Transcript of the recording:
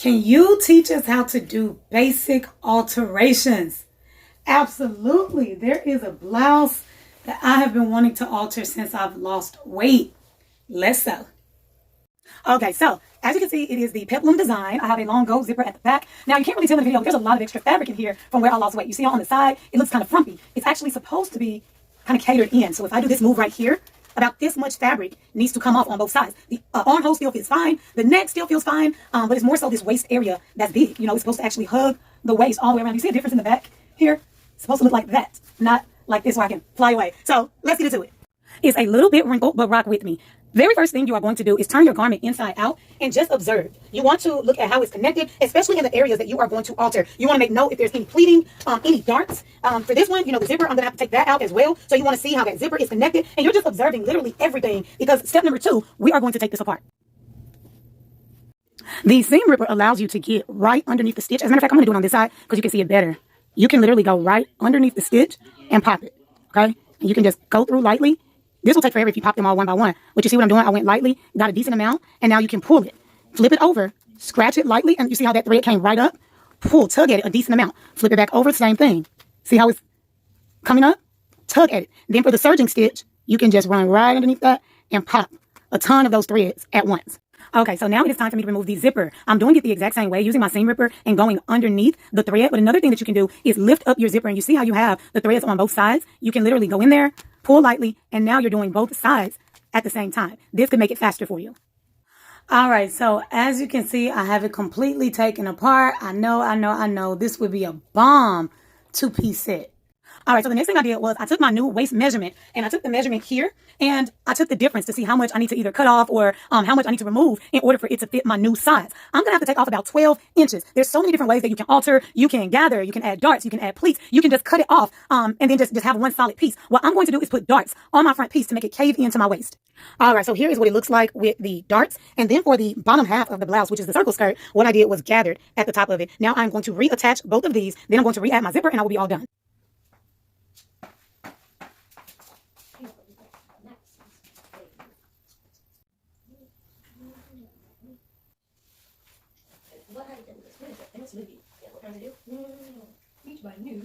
Can you teach us how to do basic alterations? Absolutely. There is a blouse that I have been wanting to alter since I've lost weight. Let's sew. Okay, so as you can see, it is the peplum design. I have a long gold zipper at the back. Now, you can't really tell in the video, but there's a lot of extra fabric in here from where I lost weight. You see on the side, it looks kind of frumpy. It's actually supposed to be kind of catered in. So if I do this move right here, about this much fabric needs to come off on both sides. The armhole still fits fine. The neck still feels fine, but it's more so this waist area that's big. You know, it's supposed to actually hug the waist all the way around. You see a difference in the back here? It's supposed to look like that, not like this where I can fly away. So let's get into it. It's a little bit wrinkled, but rock with me. Very first thing you are going to do is turn your garment inside out and just observe. You want to look at how it's connected, especially in the areas that you are going to alter. You want to make note if there's any pleating, any darts. For this one, you know, the zipper, I'm going to have to take that out as well. So you want to see how that zipper is connected. And you're just observing literally everything, because step number 2, we are going to take this apart. The seam ripper allows you to get right underneath the stitch. As a matter of fact, I'm going to do it on this side because you can see it better. You can literally go right underneath the stitch and pop it, okay? And you can just go through lightly. This will take forever if you pop them all one by one. But you see what I'm doing? I went lightly, got a decent amount, and now you can pull it. Flip it over, scratch it lightly, and you see how that thread came right up? Pull, tug at it a decent amount. Flip it back over, same thing. See how it's coming up? Tug at it. Then for the surging stitch, you can just run right underneath that and pop a ton of those threads at once. Okay, so now it is time for me to remove the zipper. I'm doing it the exact same way, using my seam ripper and going underneath the thread. But another thing that you can do is lift up your zipper, and you see how you have the threads on both sides? You can literally go in there, pull lightly, and now you're doing both sides at the same time. This could make it faster for you. All right, so as you can see, I have it completely taken apart. I know. This would be a bomb 2-piece set. All right, so the next thing I did was I took my new waist measurement, and I took the measurement here, and I took the difference to see how much I need to either cut off or how much I need to remove in order for it to fit my new size. I'm going to have to take off about 12 inches. There's so many different ways that you can alter. You can gather, you can add darts, you can add pleats. You can just cut it off and then just have one solid piece. What I'm going to do is put darts on my front piece to make it cave into my waist. All right, so here is what it looks like with the darts. And then for the bottom half of the blouse, which is the circle skirt, what I did was gathered at the top of it. Now I'm going to reattach both of these. Then I'm going to re-add my zipper, and I will be all done. What I did with this winter, and it's movie. Yeah, what I'm gonna do? Each by new.